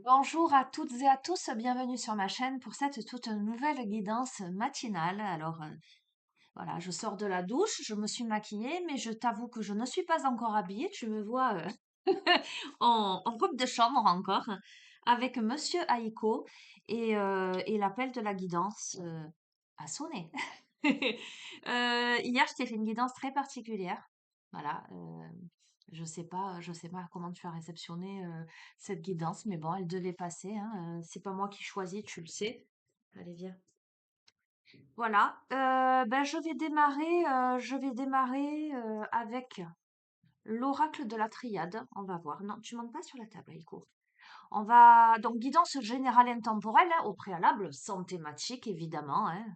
Bonjour à toutes et à tous, bienvenue sur ma chaîne pour cette toute nouvelle guidance matinale. Voilà, je sors de la douche, je me suis maquillée, mais je t'avoue que je ne suis pas encore habillée. Tu me vois en robe de chambre encore, avec Monsieur Aiko et l'appel de la guidance a sonné. Hier, je t'ai fait une guidance très particulière. Voilà, je sais pas comment tu as réceptionné cette guidance, mais bon, elle devait passer, hein. C'est pas moi qui choisis, tu le sais. Allez, viens. Voilà, ben je vais démarrer avec l'oracle de la triade. On va voir. Non, tu montes pas sur la table, Aiko. On va donc guidance générale intemporelle au préalable, sans thématique évidemment, hein.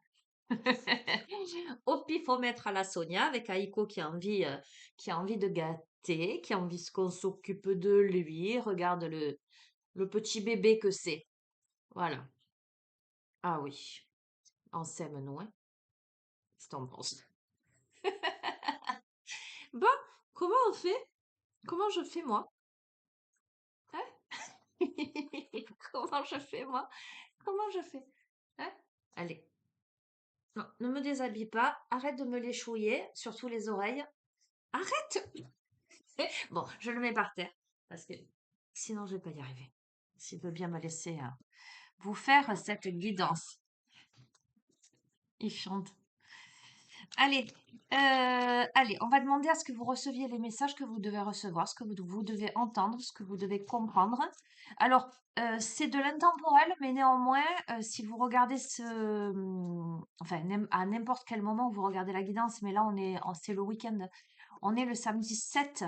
Au pifomètre à la Sonia avec Aiko qui a envie de gâter, qui a envie qu'on s'occupe de lui. Regarde le petit bébé que c'est. Voilà. Ah oui, on s'aime, nous, hein. Qu'est-ce que t'en penses? Bon, comment on fait? Comment je fais moi? Hein? Comment je fais moi? Comment je fais? Hein? Allez. Non, ne me déshabille pas. Arrête de me les chouiller, surtout les oreilles. Arrête! Bon, je le mets par terre parce que sinon je vais pas y arriver. S'il veut bien me laisser vous faire cette guidance. Il chante. Allez, allez, on va demander à ce que vous receviez les messages que vous devez recevoir, ce que vous devez entendre, ce que vous devez comprendre. Alors, c'est de l'intemporel, mais néanmoins, si vous regardez enfin, à n'importe quel moment vous regardez la guidance, mais là, c'est le week-end. On est le samedi 7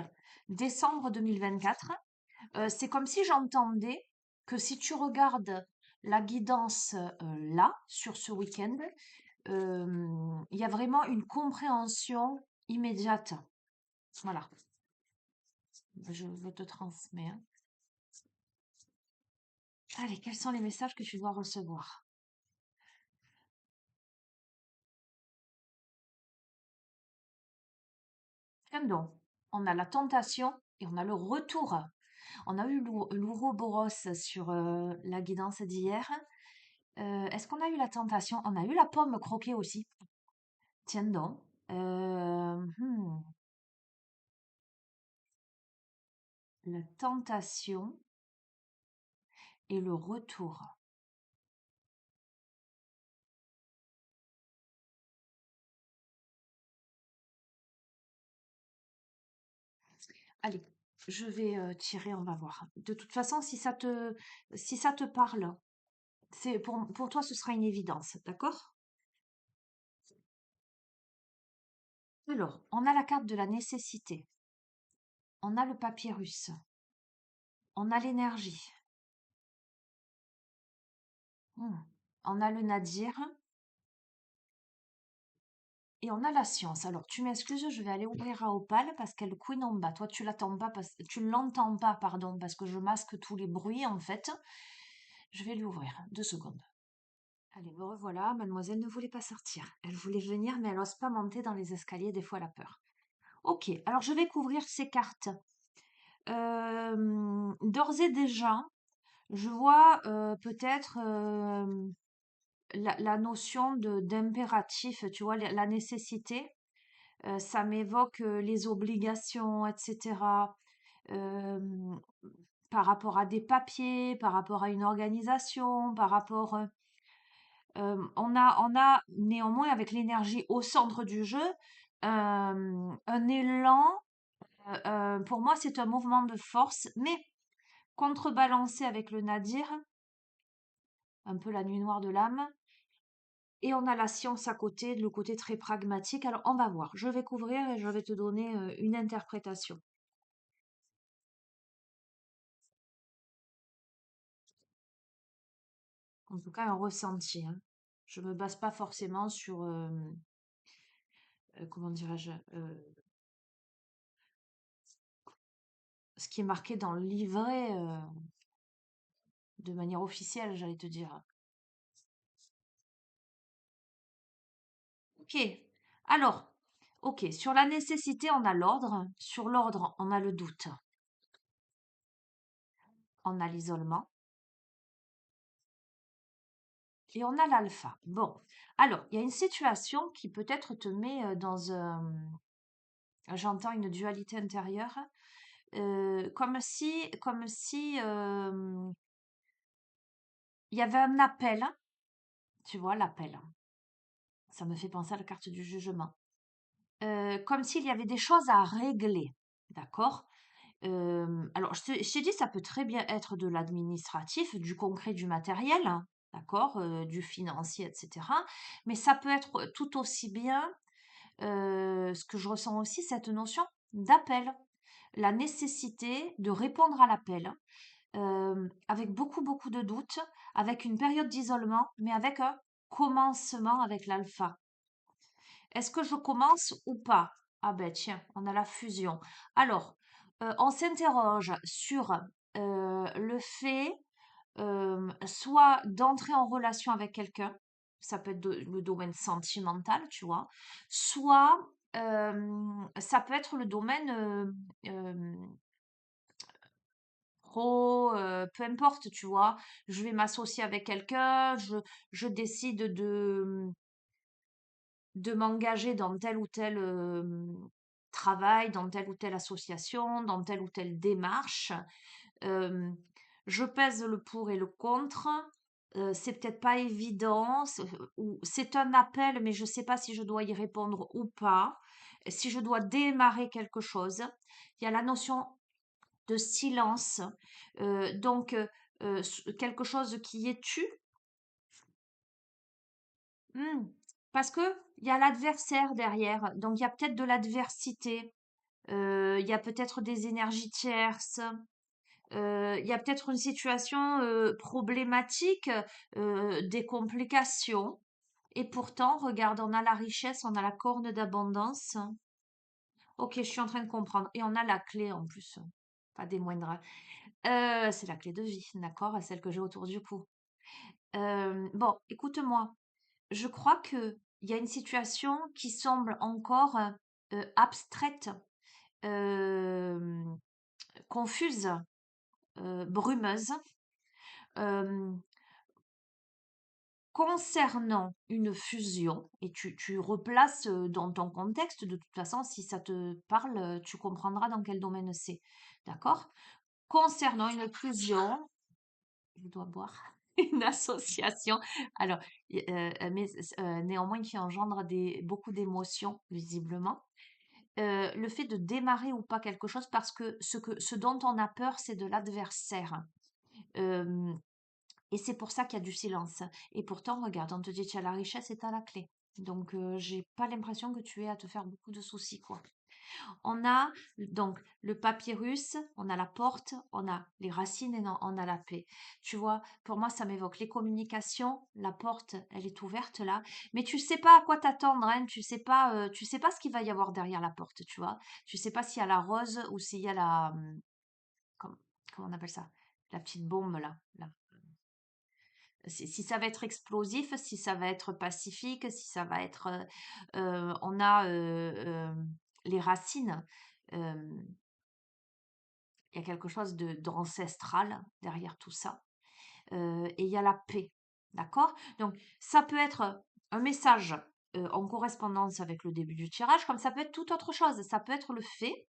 décembre 2024. C'est comme si j'entendais que si tu regardes la guidance là, sur ce week-end, il y a vraiment une compréhension immédiate. Voilà, je te transmets, hein. Allez, quels sont les messages que tu dois recevoir? Tiens donc, on a la tentation et on a le retour. On a eu l'ouroboros sur la guidance d'hier. Est-ce qu'on a eu la tentation? On a eu la pomme croquée aussi. Tiens donc. La tentation et le retour. Allez, je vais tirer, on va voir. De toute façon, si ça te parle, pour toi, ce sera une évidence, d'accord? Alors, on a la carte de la nécessité, on a le papyrus, on a l'énergie, hmm, on a le nadir et on a la science. Alors, tu m'excuses, je vais aller ouvrir à Opale parce qu'elle couine en bas. Toi, tu l'entends pas, pardon, parce que je masque tous les bruits en fait. Je vais lui ouvrir. 2 secondes. Allez, me revoilà. Mademoiselle ne voulait pas sortir. Elle voulait venir, mais elle n'ose pas monter dans les escaliers. Des fois, elle a peur. Ok, alors je vais couvrir ces cartes. D'ores et déjà, je vois peut-être la notion d'impératif, tu vois, la nécessité. Ça m'évoque les obligations, etc. euh, par rapport à des papiers, par rapport à une organisation, par rapport... on a néanmoins, avec l'énergie au centre du jeu, un élan. Pour moi, c'est un mouvement de force, mais contrebalancé avec le nadir, un peu la nuit noire de l'âme. Et on a la science à côté, le côté très pragmatique. Alors, on va voir. Je vais couvrir et je vais te donner une interprétation. En tout cas, un ressenti, hein. Je me base pas forcément sur, comment dirais-je, ce qui est marqué dans le livret de manière officielle, j'allais te dire. Ok. Alors, ok. Sur la nécessité, on a l'ordre. Sur l'ordre, on a le doute. On a l'isolement. et on a l'alpha. Bon, alors, il y a une situation qui peut-être te met dans un... J'entends une dualité intérieure, comme si il y avait un appel, tu vois, l'appel. Ça me fait penser à la carte du jugement. Comme s'il y avait des choses à régler, d'accord? Alors, je t'ai dit, ça peut très bien être de l'administratif, du concret, du matériel, hein, d'accord? Du financier, etc. Mais ça peut être tout aussi bien, ce que je ressens aussi, cette notion d'appel. La nécessité de répondre à l'appel, avec beaucoup, beaucoup de doutes, avec une période d'isolement, mais avec un commencement avec l'alpha. Est-ce que je commence ou pas? Ah ben tiens, on a la fusion. Alors, on s'interroge sur le fait soit d'entrer en relation avec quelqu'un, ça peut être le domaine sentimental, tu vois, soit ça peut être le domaine pro, peu importe, tu vois. Je vais m'associer avec quelqu'un, je décide de m'engager dans tel ou tel travail, dans telle ou telle association, dans telle ou telle démarche. Euh, je pèse le pour et le contre. C'est peut-être pas évident, ou c'est un appel, mais je sais pas si je dois y répondre ou pas. Si je dois démarrer quelque chose, il y a la notion de silence, quelque chose qui est tu. Hmm. Parce que il y a l'adversaire derrière, donc il y a peut-être de l'adversité, il y a peut-être des énergies tierces, il y a peut-être une situation problématique, des complications. Et pourtant, regarde, on a la richesse, on a la corne d'abondance. Ok, je suis en train de comprendre. Et on a la clé en plus, pas des moindres. C'est la clé de vie, d'accord, celle que j'ai autour du cou. Bon, écoute-moi. Je crois que il y a une situation qui semble encore abstraite, euh, confuse, brumeuse, euh, concernant une fusion, et tu replaces dans ton contexte, de toute façon, si ça te parle, tu comprendras dans quel domaine c'est. D'accord? Concernant une fusion, je dois boire, une association, alors, mais néanmoins qui engendre beaucoup d'émotions, visiblement. Le fait de démarrer ou pas quelque chose parce que ce dont on a peur, c'est de l'adversaire. Euh, et c'est pour ça qu'il y a du silence. Et pourtant, regarde, on te dit tu as la richesse et tu as la clé. Donc, j'ai pas l'impression que tu aies à te faire beaucoup de soucis, quoi. On a donc le papyrus, on a la porte, on a les racines et on a la paix. Tu vois, pour moi, ça m'évoque les communications. La porte, elle est ouverte là, mais tu sais pas à quoi t'attendre, hein. Tu sais pas ce qu'il va y avoir derrière la porte, tu vois. Tu sais pas s'il y a la rose ou s'il y a com- comment on appelle ça, la petite bombe là. Si ça va être explosif, si ça va être pacifique, si ça va être, on a les racines. euh, Il y a quelque chose d'ancestral derrière tout ça. Et il y a la paix. D'accord? Donc, ça peut être un message en correspondance avec le début du tirage, comme ça peut être toute autre chose. Ça peut être le fait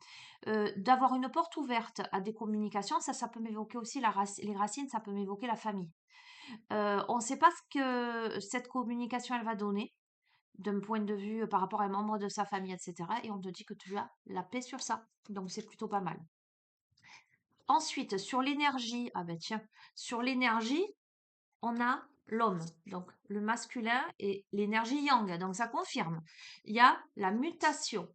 d'avoir une porte ouverte à des communications. Ça peut m'évoquer aussi les racines, ça peut m'évoquer la famille. On ne sait pas ce que cette communication, elle va donner d'un point de vue par rapport à un membre de sa famille, etc. Et on te dit que tu as la paix sur ça. Donc, c'est plutôt pas mal. Ensuite, sur l'énergie, ah ben tiens, sur l'énergie, on a l'homme, donc le masculin et l'énergie yang, donc ça confirme. Il y a la mutation,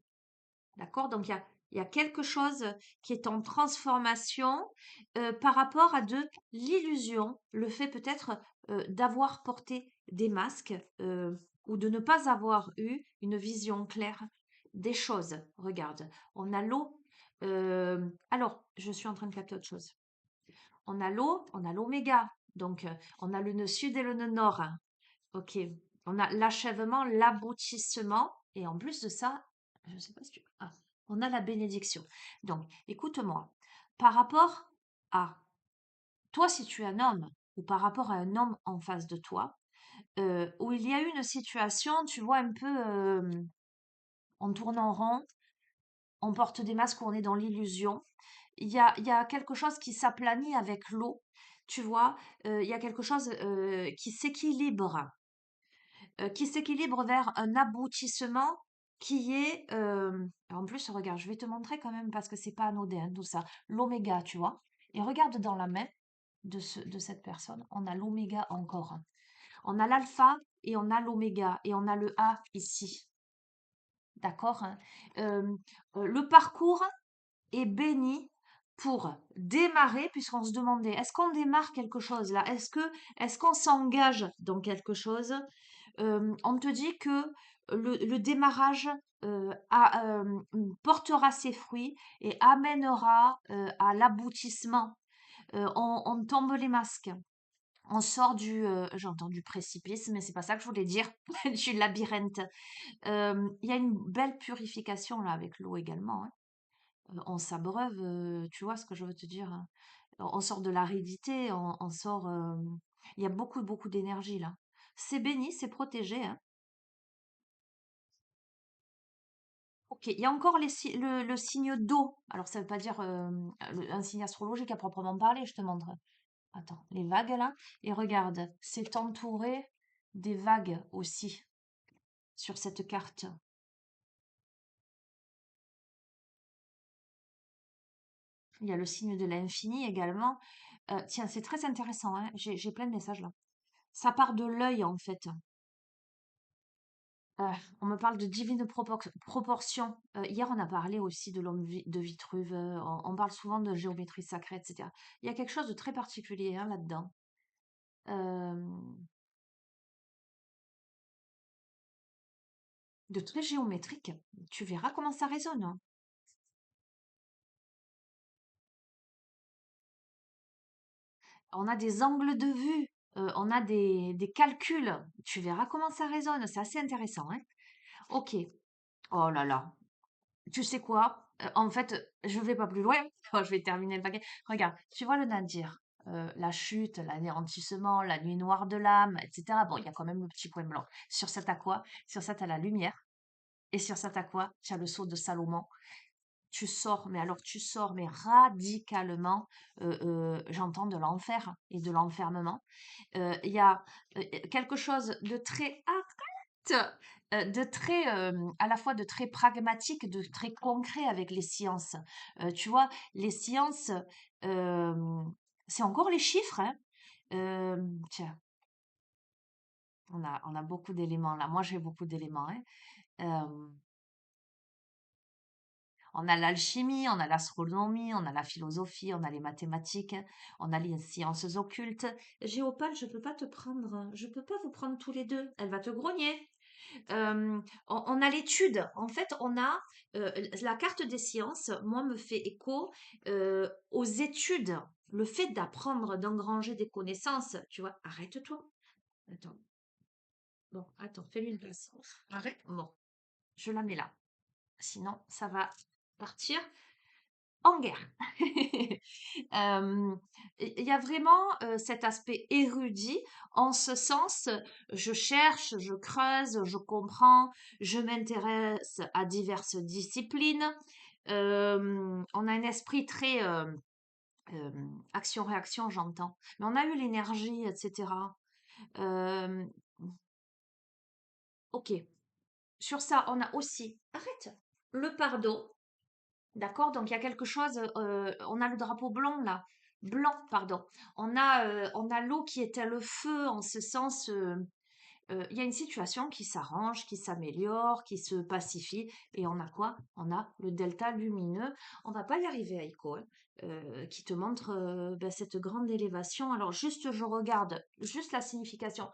d'accord? Donc il y a quelque chose qui est en transformation par rapport à de l'illusion, le fait peut-être d'avoir porté des masques ou de ne pas avoir eu une vision claire des choses. Regarde, on a l'eau. Alors, je suis en train de capter autre chose. On a l'eau, on a l'oméga. Donc, on a le nœud sud et le nœud nord. Ok. On a l'achèvement, l'aboutissement. Et en plus de ça, je ne sais pas si tu... Ah, on a la bénédiction. Donc, écoute-moi. Par rapport à toi, si tu es un homme, ou par rapport à un homme en face de toi, où il y a eu une situation, tu vois, un peu on tourne en rond, on porte des masques, où on est dans l'illusion. Il y a quelque chose qui s'aplanit avec l'eau, tu vois, il y a quelque chose qui s'équilibre vers un aboutissement qui est, en plus, regarde, je vais te montrer quand même parce que c'est pas anodin tout ça, l'oméga, tu vois. Et regarde dans la main de cette personne, on a l'oméga encore. On a l'alpha et on a l'oméga et on a le A ici. D'accord, hein. Le parcours est béni pour démarrer, puisqu'on se demandait, est-ce qu'on démarre quelque chose là? Est-ce qu'on s'engage dans quelque chose? On te dit que le démarrage portera ses fruits et amènera à l'aboutissement. On tombe les masques. On sort j'entends du précipice, mais c'est pas ça que je voulais dire, du labyrinthe. Il y a une belle purification là avec l'eau également, hein. On s'abreuve, tu vois ce que je veux te dire, hein. On sort de l'aridité, on sort. Il y a beaucoup, beaucoup d'énergie là. C'est béni, c'est protégé, hein. Ok, il y a encore le signe d'eau. Alors ça veut pas dire un signe astrologique à proprement parler, je te montre. Attends, les vagues là. Et regarde, c'est entouré des vagues aussi sur cette carte. Il y a le signe de l'infini également. Tiens, c'est très intéressant, hein. J'ai plein de messages là. Ça part de l'œil en fait. Euh, on me parle de divine proportion. Hier, on a parlé aussi de l'homme de Vitruve. On parle souvent de géométrie sacrée, etc. Il y a quelque chose de très particulier hein, là-dedans. Euh, de très géométrique. Tu verras comment ça résonne, hein. On a des angles de vue. On a des calculs. Tu verras comment ça résonne. C'est assez intéressant, hein. Ok. Oh là là. Tu sais quoi? En fait, je vais pas plus loin. Je vais terminer le paquet. Regarde, tu vois le nadir, la chute, l'anéantissement, la nuit noire de l'âme, etc. Bon, il y a quand même le petit point blanc. Sur ça, t'as quoi? Sur ça, t'as la lumière. Et sur ça, t'as quoi? Tu as le sceau de Salomon. Tu sors, mais alors tu sors, mais radicalement, j'entends de l'enfer et de l'enfermement. Il y a quelque chose de très de très, à la fois de très pragmatique, de très concret avec les sciences. Tu vois, les sciences, c'est encore les chiffres, hein. Tiens, on a beaucoup d'éléments là. Moi, j'ai beaucoup d'éléments, hein. Hem, on a l'alchimie, on a l'astronomie, on a la philosophie, on a les mathématiques, on a les sciences occultes. Géopale, je peux pas te prendre, je peux pas vous prendre tous les 2. Elle va te grogner. On a l'étude. En fait, on a la carte des sciences, moi, me fait écho aux études. Le fait d'apprendre, d'engranger des connaissances. Tu vois, arrête-toi. Attends. Bon, attends, fais-lui une place. Arrête. Bon, je la mets là. Sinon, ça va partir en guerre. Euh, Il y a vraiment cet aspect érudit. En ce sens, je cherche, je creuse, je comprends, je m'intéresse à diverses disciplines. On a un esprit très euh, action-réaction, j'entends. Mais on a eu l'énergie, etc. Euh, ok. Sur ça, on a aussi, arrête, le pardon. D'accord? Donc il y a quelque chose, on a le drapeau blanc là, blanc, pardon. On a l'eau qui est à le feu, en ce sens, il y a une situation qui s'arrange, qui s'améliore, qui se pacifie. Et on a quoi? On a le delta lumineux. On va pas y arriver, Aiko, hein, qui te montre ben, cette grande élévation. Alors juste, je regarde juste la signification.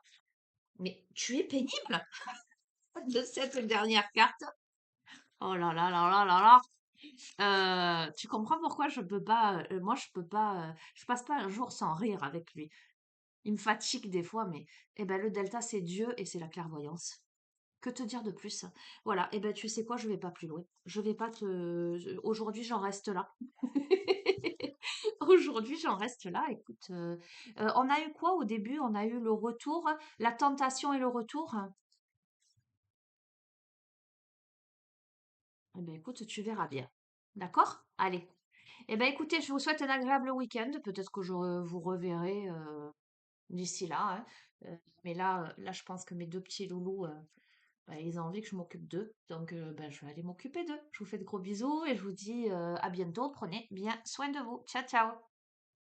Mais tu es pénible de cette dernière carte. Oh là là là là là là. Tu comprends pourquoi je peux pas, moi je peux pas, je passe pas un jour sans rire avec lui. Il me fatigue des fois, mais eh ben le delta c'est Dieu et c'est la clairvoyance. Que te dire de plus? Voilà, eh ben tu sais quoi, je vais pas plus loin. Je vais pas te. Aujourd'hui j'en reste là. aujourd'hui, j'en reste là. Écoute, on a eu quoi au début? On a eu le retour, la tentation et le retour. Eh ben, écoute, tu verras bien. D'accord? Allez. Eh ben, écoutez, je vous souhaite un agréable week-end. Peut-être que je vous reverrai d'ici là, hein. Mais là, je pense que mes deux petits loulous, bah, ils ont envie que je m'occupe d'eux. Donc, ben, je vais aller m'occuper d'eux. Je vous fais de gros bisous et je vous dis à bientôt. Prenez bien soin de vous. Ciao, ciao.